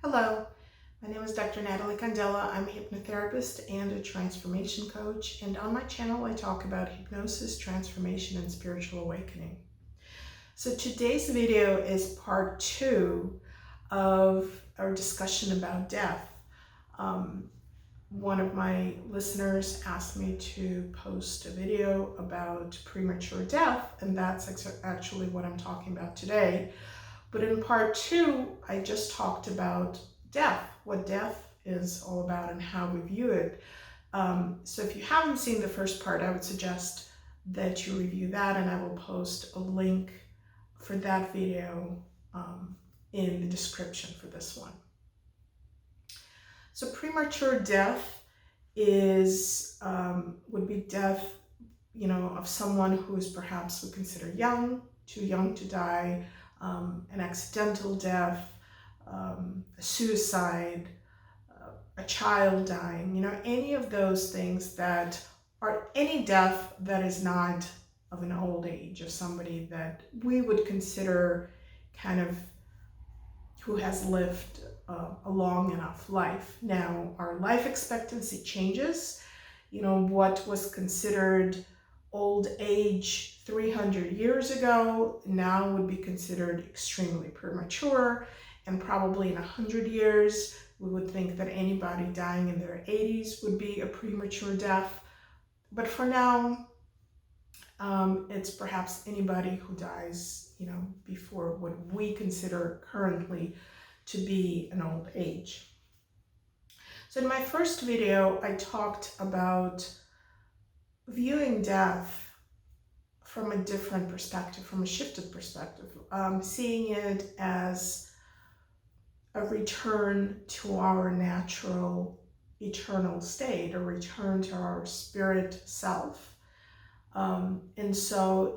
Hello, my name is Dr. Natalie Candela. I'm a hypnotherapist and a transformation coach, and on my channel I talk about hypnosis, transformation, and spiritual awakening. So today's video is part 2 of our discussion about death. One of my listeners asked me to post a video about premature death, and that's actually what I'm talking about today. But in part 2, I just talked about death, what death is all about and how we view it. So if you haven't seen the first part, I would suggest that you review that, and I will post a link for that video in the description for this one. So premature death would be death, of someone who is perhaps we consider young, too young to die, an accidental death, a suicide, a child dying, any of those things that are any death that is not of an old age, of somebody that we would consider kind of who has lived a long enough life. Now, our life expectancy changes. What was considered old age 300 years ago now would be considered extremely premature, and probably in 100 years we would think that anybody dying in their 80s would be a premature death. But for now, it's perhaps anybody who dies, before what we consider currently to be an old age. So in my first video, I talked about viewing death from a different perspective, from a shifted perspective, seeing it as a return to our natural eternal state, a return to our spirit self. And so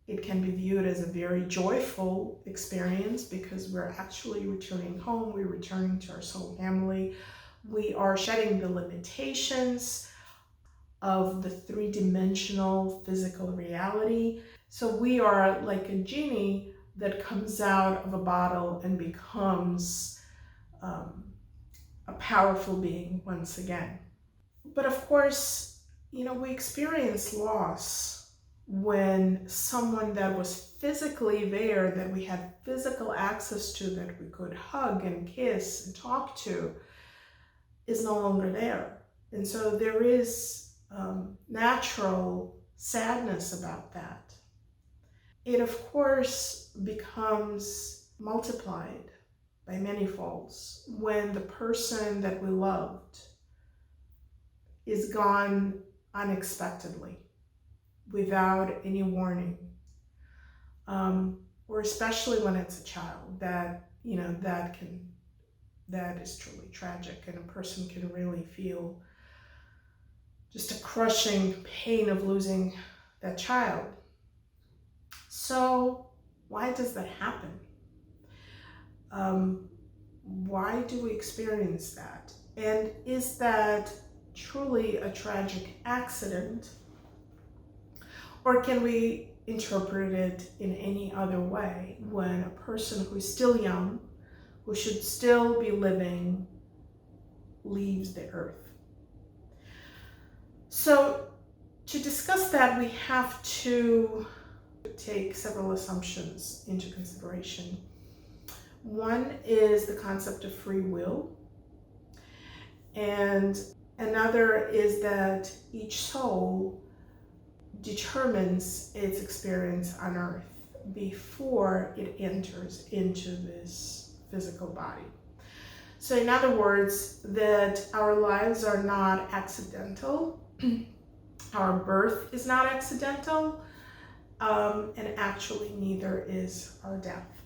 it can be viewed as a very joyful experience because we're actually returning home, we're returning to our soul family, we are shedding the limitations of the three-dimensional physical reality. So we are like a genie that comes out of a bottle and becomes a powerful being once again. But of course, we experience loss when someone that was physically there, that we had physical access to, that we could hug and kiss and talk to, is no longer there. And so there is natural sadness about that. It of course becomes multiplied by many folds when the person that we loved is gone unexpectedly, without any warning, or especially when it's a child, that is truly tragic, and a person can really feel just a crushing pain of losing that child. So why does that happen? Why do we experience that? And is that truly a tragic accident? Or can we interpret it in any other way when a person who is still young, who should still be living, leaves the earth? So to discuss that, we have to take several assumptions into consideration. One is the concept of free will, and another is that each soul determines its experience on earth before it enters into this physical body. So in other words, that our lives are not accidental, our birth is not accidental, and actually neither is our death.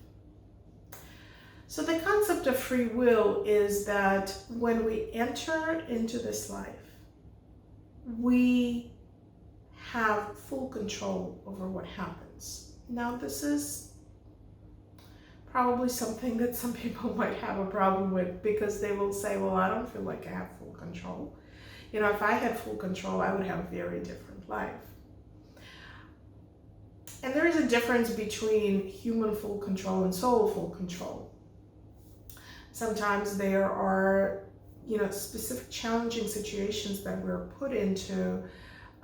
So the concept of free will is that when we enter into this life, we have full control over what happens. Now, this is probably something that some people might have a problem with, because they will say, well, I don't feel like I have full control. If I had full control, I would have a very different life. And there is a difference between human full control and soul full control. Sometimes there are, specific challenging situations that we're put into,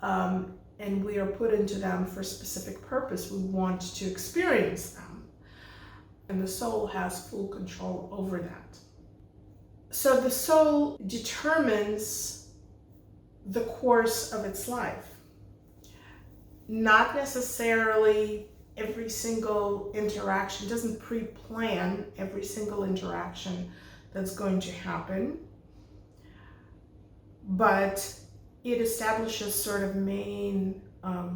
and we are put into them for a specific purpose. We want to experience them, and the soul has full control over that. So the soul determines the course of its life. Not necessarily every single interaction, doesn't pre-plan every single interaction that's going to happen, but it establishes sort of main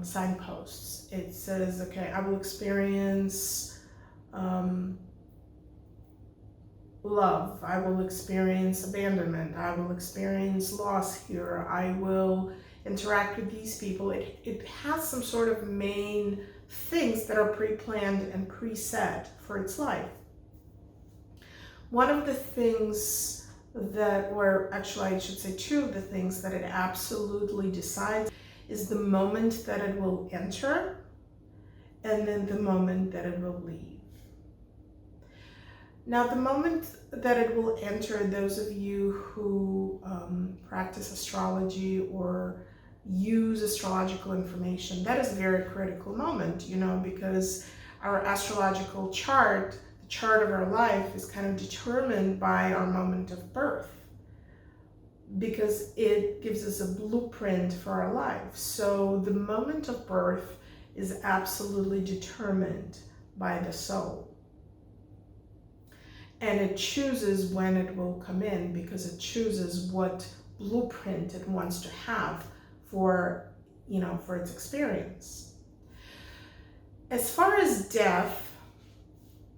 signposts. It says, okay, I will experience love, I will experience abandonment, I will experience loss here, I will interact with these people. It has some sort of main things that are pre-planned and preset for its life. One of the things that, or actually I should say two of the things that it absolutely decides is the moment that it will enter and then the moment that it will leave. Now, the moment that it will enter, those of you who practice astrology or use astrological information, that is a very critical moment, because our astrological chart, the chart of our life, is kind of determined by our moment of birth, because it gives us a blueprint for our life. So the moment of birth is absolutely determined by the soul. And it chooses when it will come in, because it chooses what blueprint it wants to have for its experience. As far as death,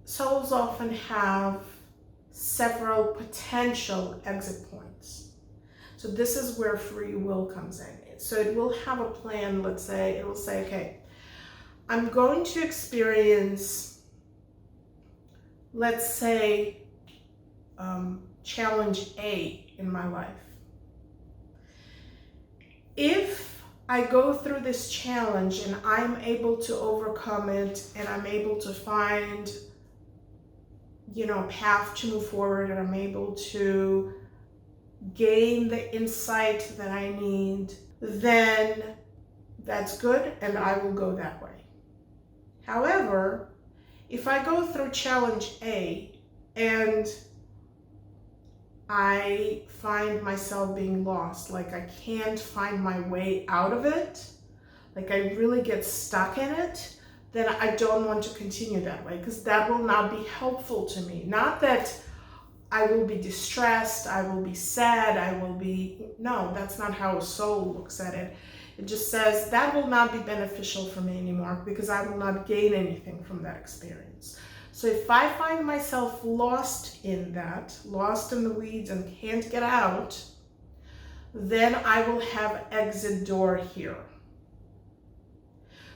souls often have several potential exit points. So this is where free will comes in. So it will have a plan. Let's say it will say, okay, I'm going to experience, let's say, challenge A in my life. If I go through this challenge and I'm able to overcome it, and I'm able to find, a path to move forward, and I'm able to gain the insight that I need, then that's good, and I will go that way. However, if I go through challenge A and I find myself being lost, like I can't find my way out of it, like I really get stuck in it, then I don't want to continue that way, because that will not be helpful to me. Not that I will be distressed, I will be sad, no, that's not how a soul looks at it. It just says that will not be beneficial for me anymore, because I will not gain anything from that experience. So if I find myself lost in the weeds and can't get out, then I will have exit door here.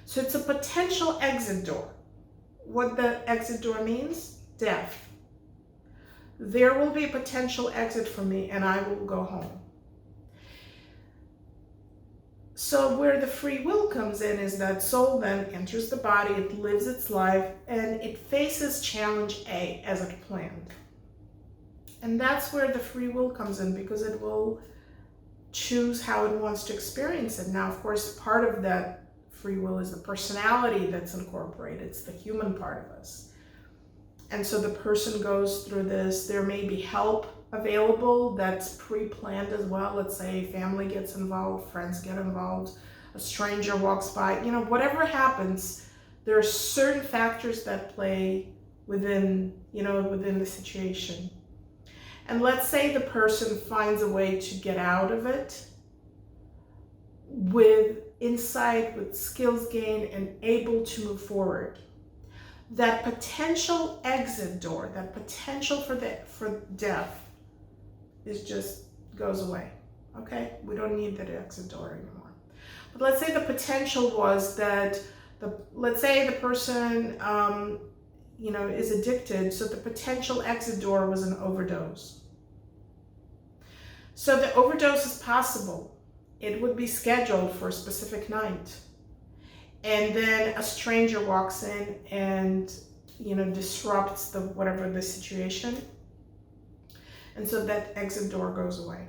So it's a potential exit door. What the exit door means? Death. There will be a potential exit for me, and I will go home. So where the free will comes in is that soul then enters the body, it lives its life, and it faces challenge A as it planned. And that's where the free will comes in, because it will choose how it wants to experience it. Now, of course, part of that free will is the personality that's incorporated. It's the human part of us. And so the person goes through this. There may be help available that's pre-planned as well. Let's say family gets involved, friends get involved, a stranger walks by, whatever happens, there are certain factors that play within the situation. And let's say the person finds a way to get out of it with insight, with skills gained, and able to move forward. That potential exit door, that potential for death, goes away. Okay, we don't need that exit door anymore. But let's say the potential was that let's say the person is addicted, so the potential exit door was an overdose. So the overdose is possible. It would be scheduled for a specific night, and then a stranger walks in and disrupts whatever the situation. And so that exit door goes away.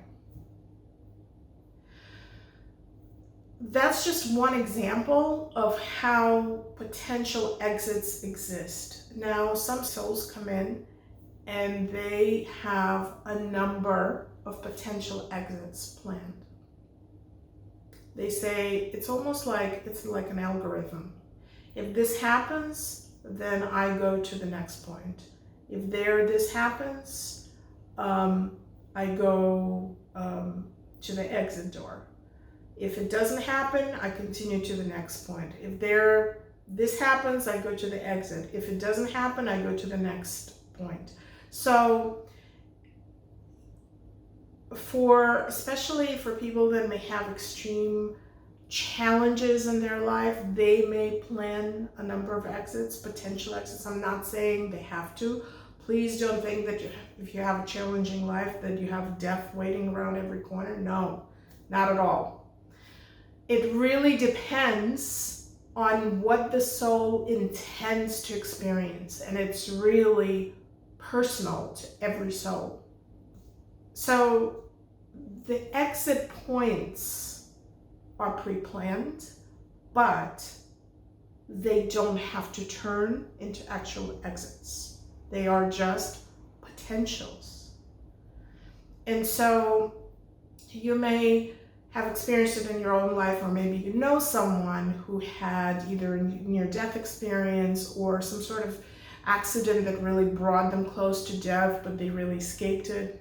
That's just one example of how potential exits exist. Now, some souls come in and they have a number of potential exits planned. They say it's almost like it's like an algorithm. If this happens, then I go to the next point. If this happens, I go to the exit door. If it doesn't happen, I continue to the next point. If this happens, I go to the exit. If it doesn't happen, I go to the next point. So especially for people that may have extreme challenges in their life, they may plan a number of exits, potential exits. I'm not saying they have to. Please don't think that if you have a challenging life that you have death waiting around every corner. No, not at all. It really depends on what the soul intends to experience, and it's really personal to every soul. So the exit points are pre-planned, but they don't have to turn into actual exits. They are just potentials. And so you may have experienced it in your own life, or maybe you know someone who had either a near-death experience or some sort of accident that really brought them close to death, but they really escaped it.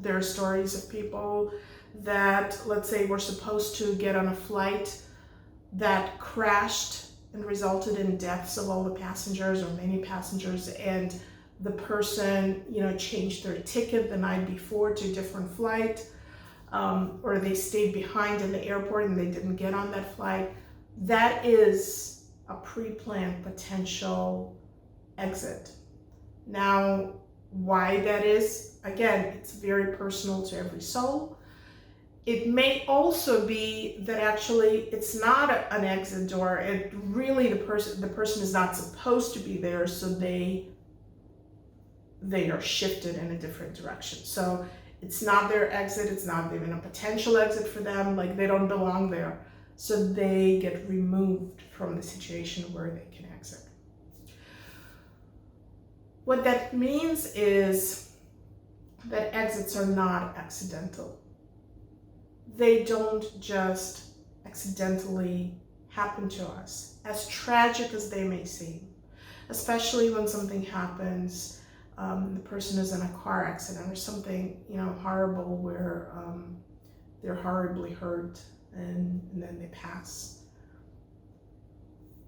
There are stories of people that, let's say, were supposed to get on a flight that crashed and resulted in deaths of all the passengers or many passengers, and the person, changed their ticket the night before to a different flight. Or they stayed behind in the airport and they didn't get on that flight. That is a pre-planned potential exit. Now, why that is, again, it's very personal to every soul. It may also be that actually it's not an exit door. It really, the person is not supposed to be there, so they are shifted in a different direction. So it's not their exit, it's not even a potential exit for them, like they don't belong there. So they get removed from the situation where they can exit. What that means is that exits are not accidental. They don't just accidentally happen to us, as tragic as they may seem, especially when something happens. The person is in a car accident or something, horrible, where they're horribly hurt and then they pass.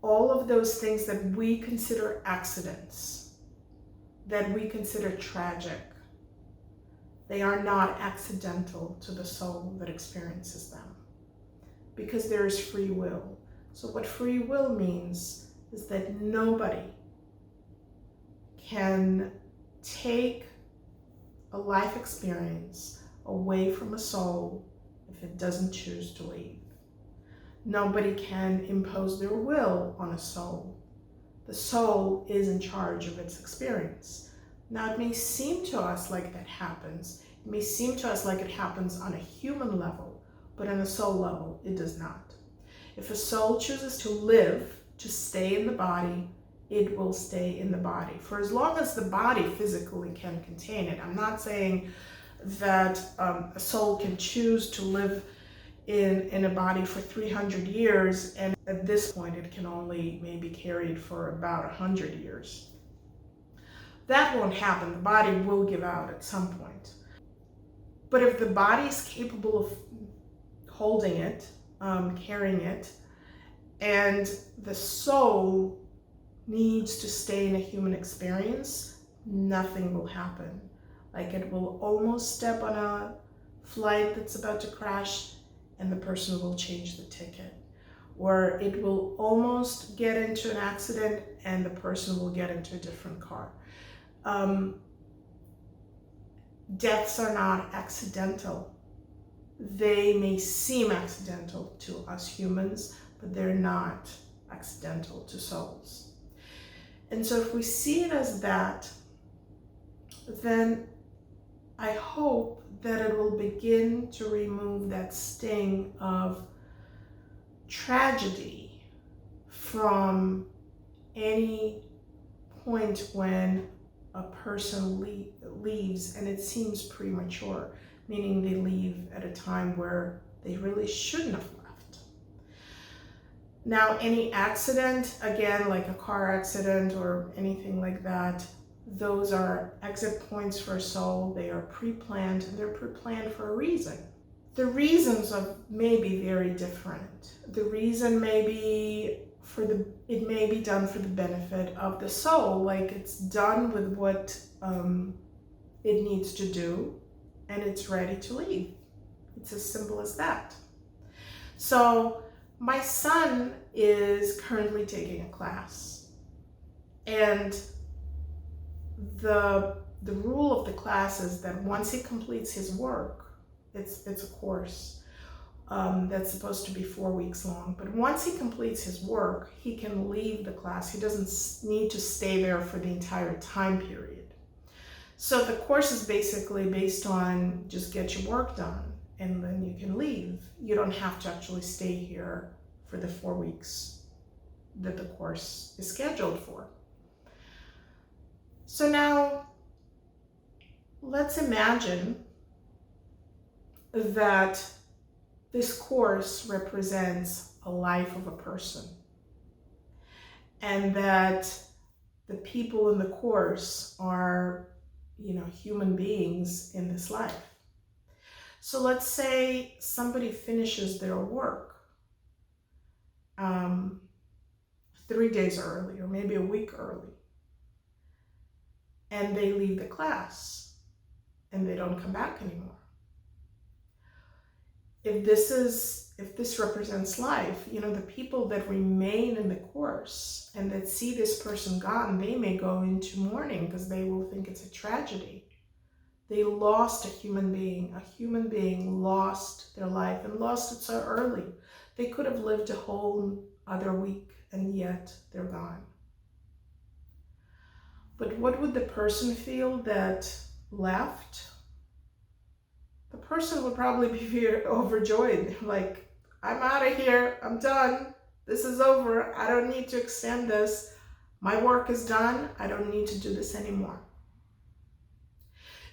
All of those things that we consider accidents, that we consider tragic, they are not accidental to the soul that experiences them, because there is free will. So what free will means is that nobody can take a life experience away from a soul if it doesn't choose to leave. Nobody can impose their will on a soul. The soul is in charge of its experience. Now, it may seem to us like that happens. It may seem to us like it happens on a human level, but on a soul level, it does not. If a soul chooses to live, to stay in the body, it will stay in the body for as long as the body physically can contain it. I'm not saying that a soul can choose to live in a body for 300 years, and at this point it can only maybe carry it for about 100 years. That won't happen. The body will give out at some point. But if the body is capable of holding it, carrying it, and the soul needs to stay in a human experience, nothing will happen. Like, it will almost step on a flight that's about to crash and the person will change the ticket. Or it will almost get into an accident and the person will get into a different car. Deaths are not accidental. They may seem accidental to us humans, but they're not accidental to souls. And so if we see it as that, then I hope that it will begin to remove that sting of tragedy from any point when a person leaves and it seems premature, meaning they leave at a time where they really shouldn't have left. Now, any accident, again, like a car accident or anything like that, those are exit points for a soul. They are pre-planned, and they're pre-planned for a reason. The reasons may be very different. The reason may be it may be done for the benefit of the soul, like it's done with what it needs to do, and it's ready to leave. It's as simple as that. So my son is currently taking a class, and the rule of the class is that once he completes his work, it's a course that's supposed to be 4 weeks long, but once he completes his work, he can leave the class. He doesn't need to stay there for the entire time period. So the course is basically based on just get your work done and then you can leave. You don't have to actually stay here for the 4 weeks that the course is scheduled for. So now let's imagine that this course represents a life of a person, and that the people in the course are, human beings in this life. So let's say somebody finishes their work 3 days early, or maybe a week early, and they leave the class and they don't come back anymore. If this represents life, the people that remain in the course and that see this person gone, they may go into mourning because they will think it's a tragedy. They lost a human being. A human being lost their life and lost it so early. They could have lived a whole other week, and yet they're gone. But what would the person feel that left? The person would probably be overjoyed, like, I'm out of here, I'm done, this is over, I don't need to extend this, my work is done, I don't need to do this anymore.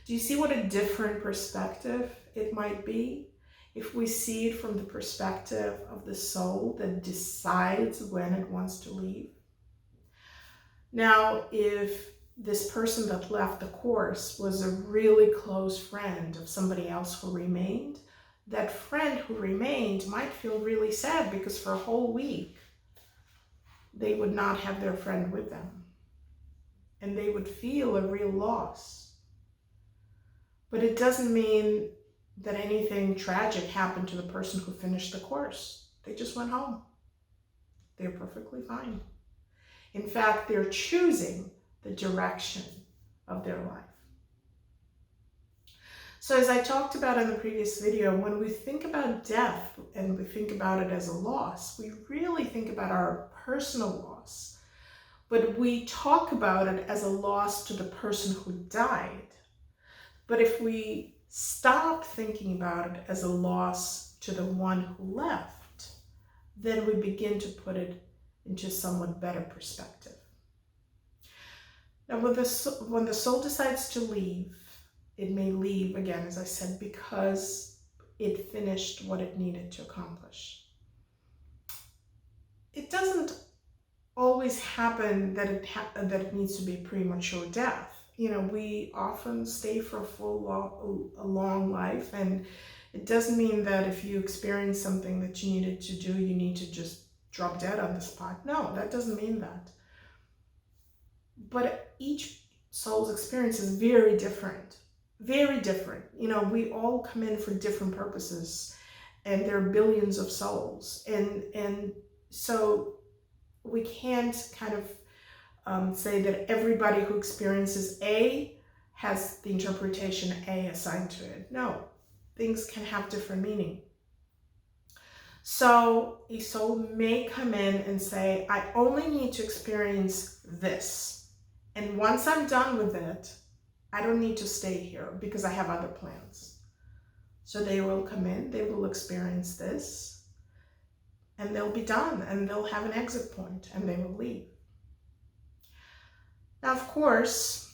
Do you see what a different perspective it might be if we see it from the perspective of the soul that decides when it wants to leave? Now, if this person that left the course was a really close friend of somebody else who remained, that friend who remained might feel really sad because for a whole week they would not have their friend with them, and they would feel a real loss. But it doesn't mean that anything tragic happened to the person who finished the course. They just went home. They're perfectly fine. In fact, they're choosing the direction of their life. So as I talked about in the previous video, when we think about death and we think about it as a loss, we really think about our personal loss, but we talk about it as a loss to the person who died. But if we stop thinking about it as a loss to the one who left, then we begin to put it into a somewhat better perspective. Now, when the soul decides to leave, it may leave, again, as I said, because it finished what it needed to accomplish. It doesn't always happen that it needs to be premature death. We often stay for a long life, and it doesn't mean that if you experience something that you needed to do, you need to just drop dead on the spot. No, that doesn't mean that. But each soul's experience is very different, very different. We all come in for different purposes, and there are billions of souls. And so we can't kind of say that everybody who experiences A has the interpretation A assigned to it. No, things can have different meaning. So a soul may come in and say, I only need to experience this. And once I'm done with it, I don't need to stay here because I have other plans. So they will come in, they will experience this, and they'll be done, and they'll have an exit point, and they will leave. Now, of course,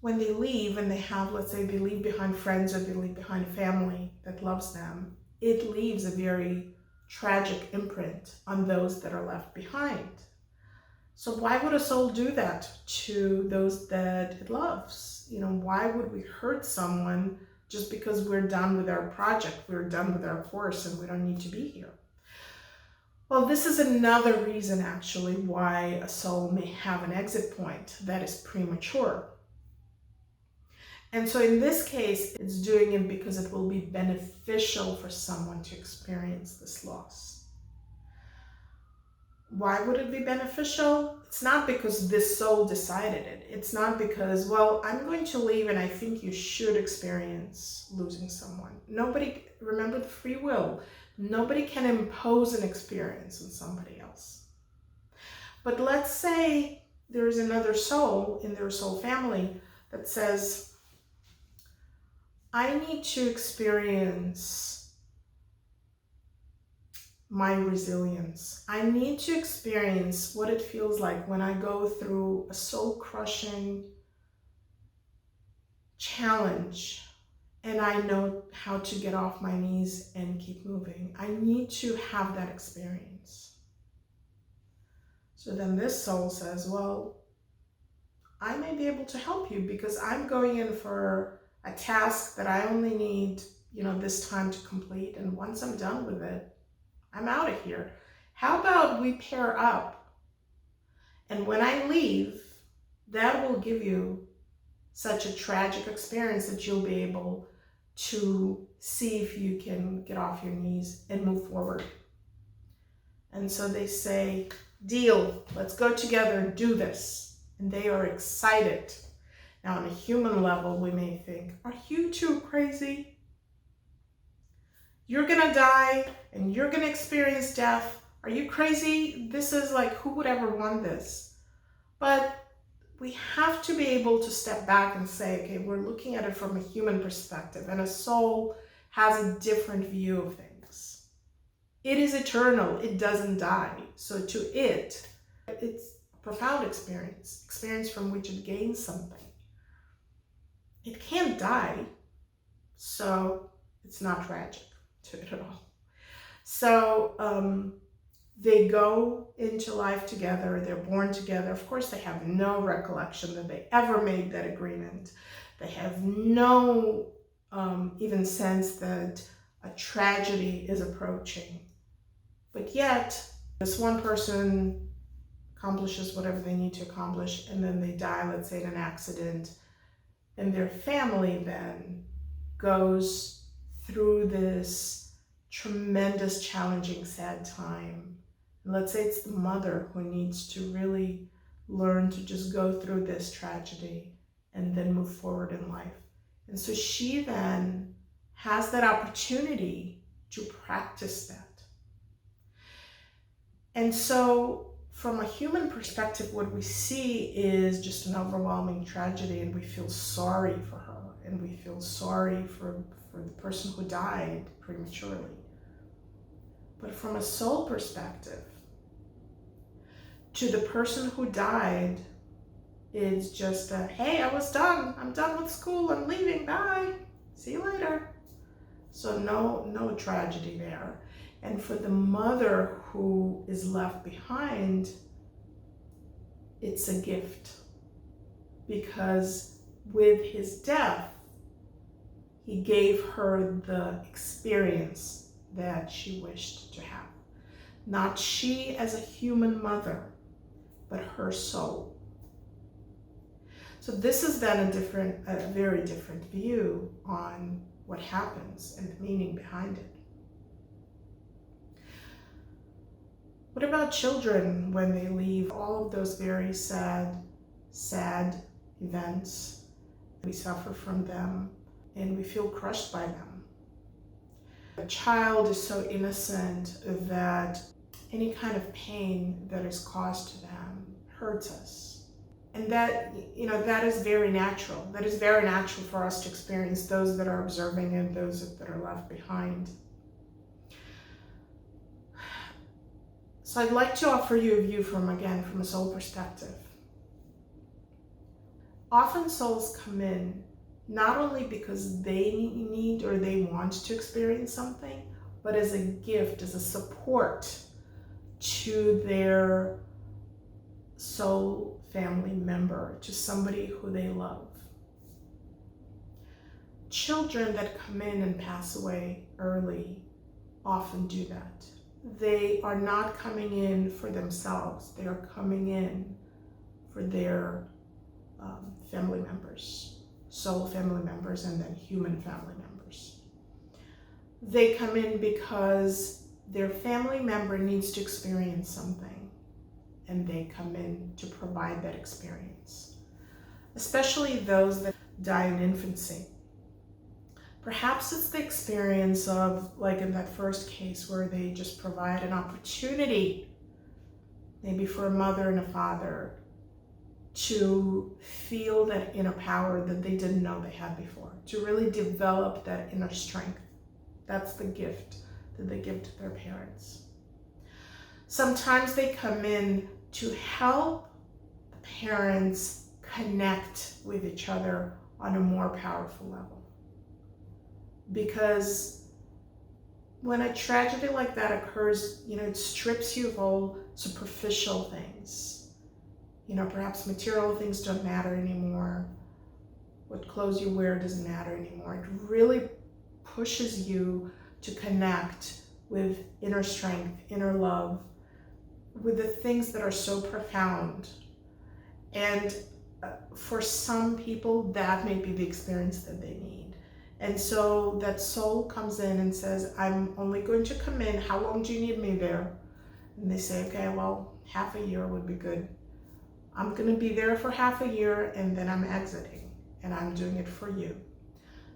when they leave and they have, let's say they leave behind friends or they leave behind family that loves them, it leaves a very tragic imprint on those that are left behind. So why would a soul do that to those that it loves? Why would we hurt someone just because we're done with our project, we're done with our course, and we don't need to be here? Well, this is another reason actually why a soul may have an exit point that is premature. And so in this case, it's doing it because it will be beneficial for someone to experience this loss. Why would it be beneficial? It's not because this soul decided it. It's not because, well, I'm going to leave and I think you should experience losing someone. Nobody, remember the free will, nobody can impose an experience on somebody else. But let's say there's another soul in their soul family that says, I need to experience my resilience. I need to experience what it feels like when I go through a soul-crushing challenge and I know how to get off my knees and keep moving. I need to have that experience. So then this soul says, well, I may be able to help you because I'm going in for a task that I only need, this time to complete. And once I'm done with it, I'm out of here. How about we pair up? And when I leave, that will give you such a tragic experience that you'll be able to see if you can get off your knees and move forward. And so they say, deal, let's go together and do this. And they are excited. Now, on a human level, we may think, are you too crazy? You're gonna die and you're gonna experience death. Are you crazy? This is like, who would ever want this? But we have to be able to step back and say, okay, we're looking at it from a human perspective, and a soul has a different view of things. It is eternal, it doesn't die. So to it, it's a profound experience from which it gains something. It can't die, so it's not tragic to it at all. So they go into life together, they're born together. Of course, they have no recollection that they ever made that agreement. They have no even sense that a tragedy is approaching. But yet, this one person accomplishes whatever they need to accomplish, and then they die, let's say in an accident, and their family then goes through this tremendous, challenging, sad time. And let's say it's the mother who needs to really learn to just go through this tragedy and then move forward in life. And so she then has that opportunity to practice that. And so from a human perspective, what we see is just an overwhelming tragedy, and we feel sorry for her, and we feel sorry for the person who died prematurely. But from a soul perspective, to the person who died, it's just a, hey, I was done. I'm done with school. I'm leaving. Bye. See you later. So no tragedy there. And for the mother who is left behind, it's a gift. Because with his death, he gave her the experience that she wished to have. Not she as a human mother, but her soul. So this is then a very different view on what happens and the meaning behind it. What about children when they leave? All of those very sad events, we suffer from them and we feel crushed by them. A child is so innocent that any kind of pain that is caused to them hurts us. And that, that is very natural. That is very natural for us to experience, those that are observing and those that are left behind. So I'd like to offer you a view from a soul perspective. Often souls come in not only because they need or they want to experience something, but as a gift, as a support to their soul family member, to somebody who they love. Children that come in and pass away early often do that. They are not coming in for themselves. They are coming in for their family members, soul family members, and then human family members. They come in because their family member needs to experience something, and they come in to provide that experience, especially those that die in infancy. Perhaps it's the experience of, like in that first case, where they just provide an opportunity, maybe for a mother and a father, to feel that inner power that they didn't know they had before, to really develop that inner strength. That's the gift that they give to their parents. Sometimes they come in to help the parents connect with each other on a more powerful level. Because when a tragedy like that occurs, it strips you of all superficial things. Perhaps material things don't matter anymore. What clothes you wear doesn't matter anymore. It really pushes you to connect with inner strength, inner love, with the things that are so profound. And for some people, that may be the experience that they need. And so that soul comes in and says, I'm only going to come in. How long do you need me there? And they say, okay, well, half a year would be good. I'm going to be there for half a year, and then I'm exiting, and I'm doing it for you.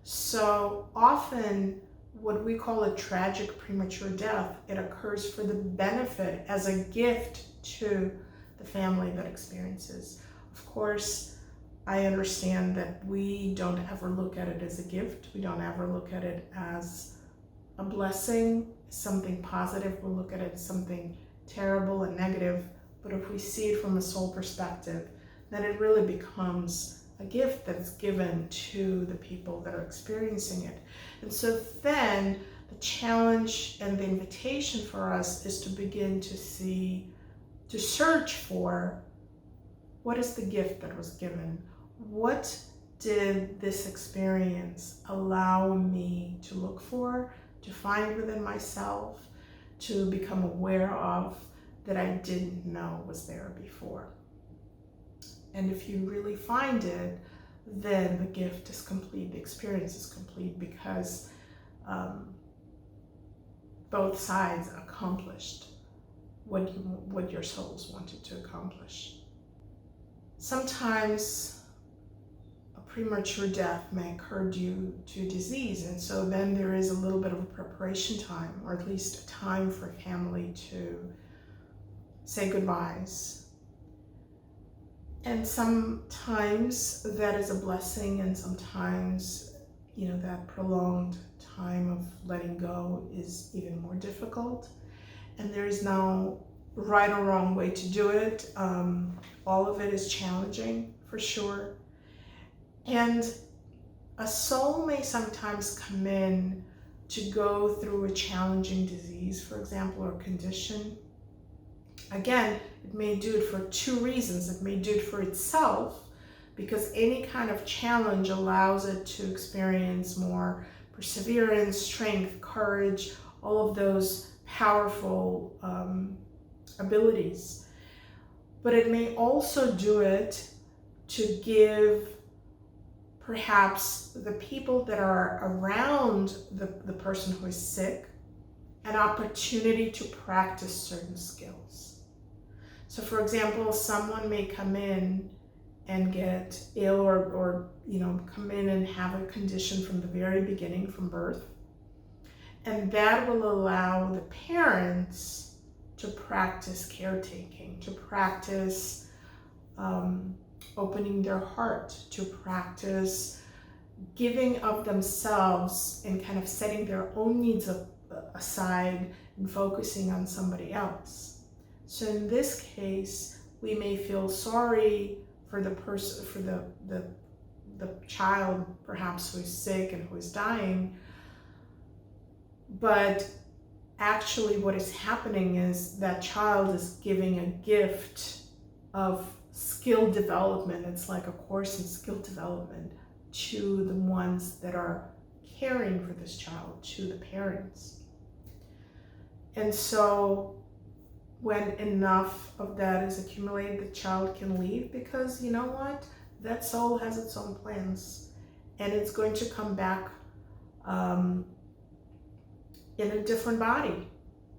So often what we call a tragic premature death, it occurs for the benefit, as a gift to the family that experiences. Of course, I understand that we don't ever look at it as a gift. We don't ever look at it as a blessing, something positive. We'll look at it as something terrible and negative. But if we see it from a soul perspective, then it really becomes a gift that is given to the people that are experiencing it. And so then the challenge and the invitation for us is to begin to search for, what is the gift that was given? What did this experience allow me to look for, to find within myself, to become aware of, that I didn't know was there before? And if you really find it, then the gift is complete, the experience is complete, because both sides accomplished what your souls wanted to accomplish. Sometimes a premature death may occur due to disease, and so then there is a little bit of a preparation time, or at least a time for family to say goodbyes. And sometimes that is a blessing, and sometimes, that prolonged time of letting go is even more difficult. And there is no right or wrong way to do it. All of it is challenging, for sure. And a soul may sometimes come in to go through a challenging disease, for example, or condition. Again, it may do it for two reasons. It may do it for itself, because any kind of challenge allows it to experience more perseverance, strength, courage, all of those powerful abilities. But it may also do it to give perhaps the people that are around the person who is sick an opportunity to practice certain skills. So for example, someone may come in and get ill, or come in and have a condition from the very beginning, from birth. And that will allow the parents to practice caretaking, to practice opening their heart to practice giving of themselves and kind of setting their own needs aside and focusing on somebody else. So in this case, we may feel sorry for the person, for the child perhaps who is sick and who is dying, but actually what is happening is that child is giving a gift of skill development. It's like a course in skill development to the ones that are caring for this child, to the parents. And so when enough of that is accumulated, the child can leave, because you know what? That soul has its own plans, and it's going to come back in a different body.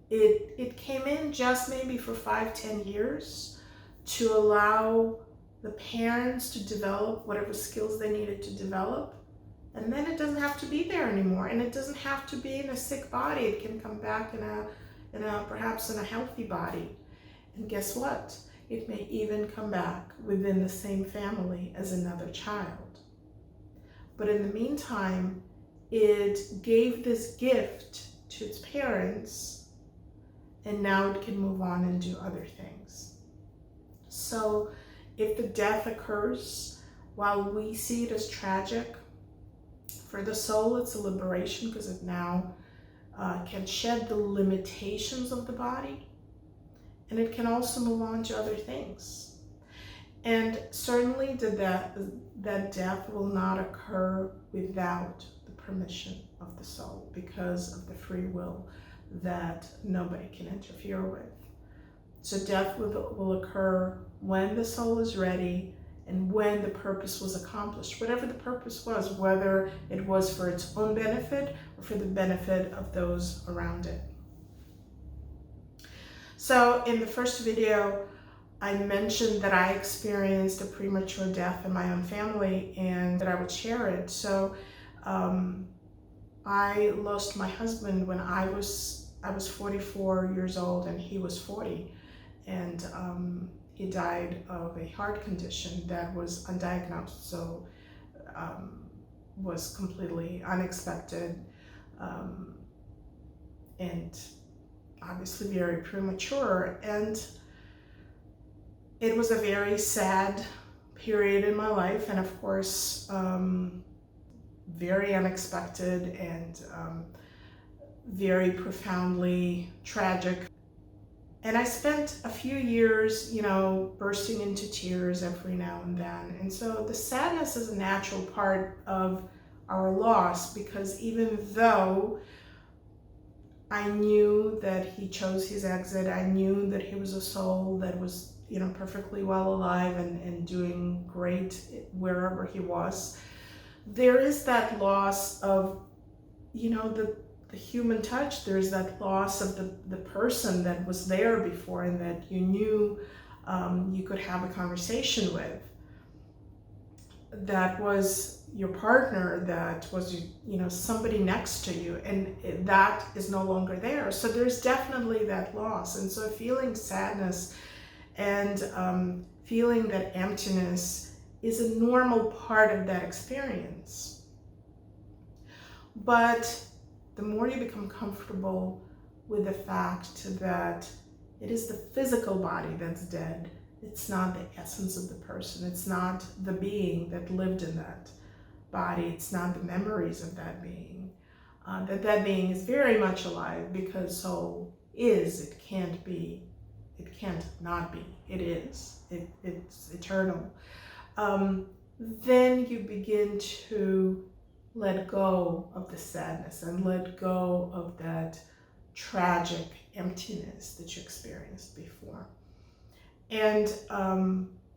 It came in just maybe for 5-10 years to allow the parents to develop whatever skills they needed to develop, and then it doesn't have to be there anymore, and it doesn't have to be in a sick body. It can come back in a perhaps in a healthy body. And guess what? It may even come back within the same family as another child. But in the meantime, it gave this gift to its parents, and now it can move on and do other things. So if the death occurs, while we see it as tragic, for the soul it's a liberation, because it now can shed the limitations of the body, and it can also move on to other things. And certainly that death will not occur without the permission of the soul, because of the free will that nobody can interfere with. So death will occur when the soul is ready and when the purpose was accomplished, whatever the purpose was, whether it was for its own benefit or for the benefit of those around it. So in the first video, I mentioned that I experienced a premature death in my own family and that I would share it. So I lost my husband when I was 44 years old and he was 40. And he died of a heart condition that was undiagnosed, so was completely unexpected, and obviously very premature. And it was a very sad period in my life, and of course very unexpected and very profoundly tragic. And I spent a few years, bursting into tears every now and then. And so the sadness is a natural part of our loss, because even though I knew that he chose his exit, I knew that he was a soul that was, perfectly well alive and doing great wherever he was, there is that loss of, the human touch. There's that loss of the person that was there before and that you knew you could have a conversation with. That was your partner, that was, somebody next to you, and that is no longer there. So there's definitely that loss. And so feeling sadness and feeling that emptiness is a normal part of that experience. But the more you become comfortable with the fact that it is the physical body that's dead, it's not the essence of the person, it's not the being that lived in that body, it's not the memories of that being, that being is very much alive, because soul is, it can't not be, it is, it's eternal. Then you begin to let go of the sadness and let go of that tragic emptiness that you experienced before. And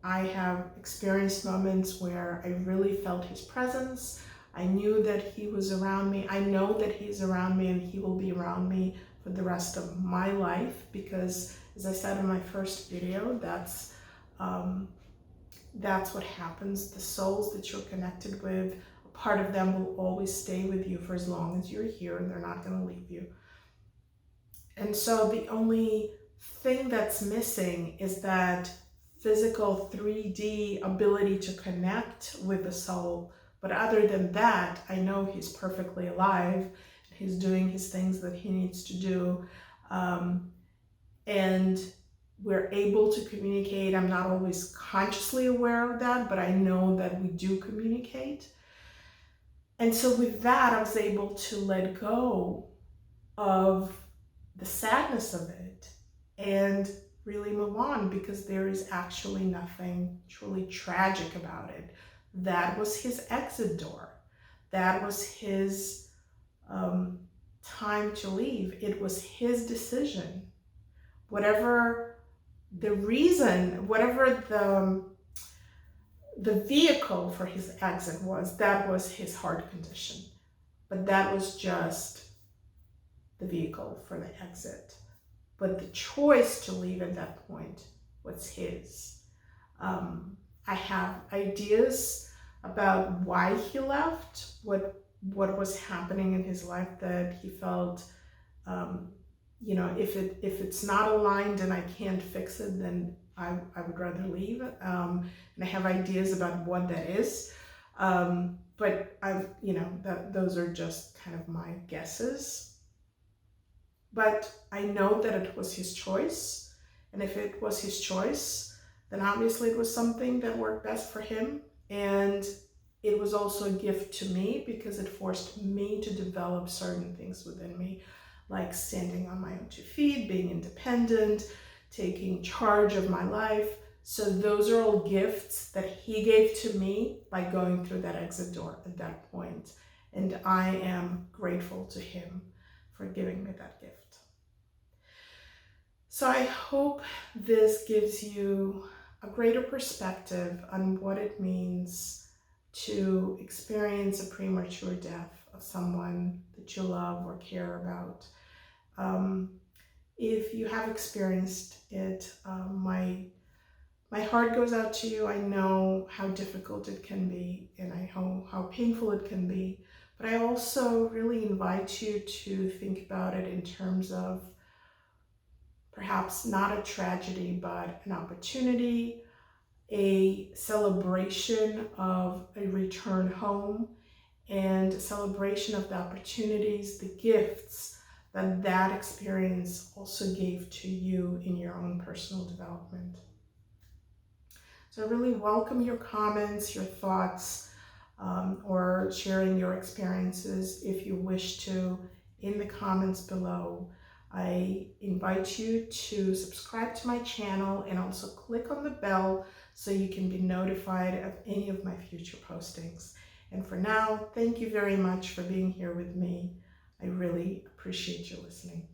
I have experienced moments where I really felt his presence. I knew that he was around me. I know that he's around me, and he will be around me for the rest of my life, because, as I said in my first video, that's what happens. The souls that you're connected with, part of them will always stay with you for as long as you're here, and they're not going to leave you. And so the only thing that's missing is that physical 3D ability to connect with the soul. But other than that, I know he's perfectly alive. He's doing his things that he needs to do. And we're able to communicate. I'm not always consciously aware of that, but I know that we do communicate. And so with that, I was able to let go of the sadness of it and really move on, because there is actually nothing truly tragic about it. That was his exit door. That was his time to leave. It was his decision. Whatever the reason, whatever the vehicle for his exit was, that was his heart condition. But that was just the vehicle for the exit. But the choice to leave at that point was his. I have ideas about why he left, what was happening in his life that he felt, if it's not aligned and I can't fix it, then I would rather leave. And I have ideas about what that is. But those are just kind of my guesses. But I know that it was his choice. And if it was his choice, then obviously it was something that worked best for him. And it was also a gift to me, because it forced me to develop certain things within me, like standing on my own 2 feet, being independent, taking charge of my life. So those are all gifts that he gave to me by going through that exit door at that point. And I am grateful to him for giving me that gift. So I hope this gives you a greater perspective on what it means to experience a premature death of someone that you love or care about. If you have experienced it, my heart goes out to you. I know how difficult it can be, and I know how painful it can be. But I also really invite you to think about it in terms of perhaps not a tragedy, but an opportunity, a celebration of a return home, and a celebration of the opportunities, the gifts that experience also gave to you in your own personal development. So I really welcome your comments, your thoughts, or sharing your experiences if you wish to in the comments below. I invite you to subscribe to my channel and also click on the bell so you can be notified of any of my future postings. And for now, thank you very much for being here with me. I really appreciate you listening.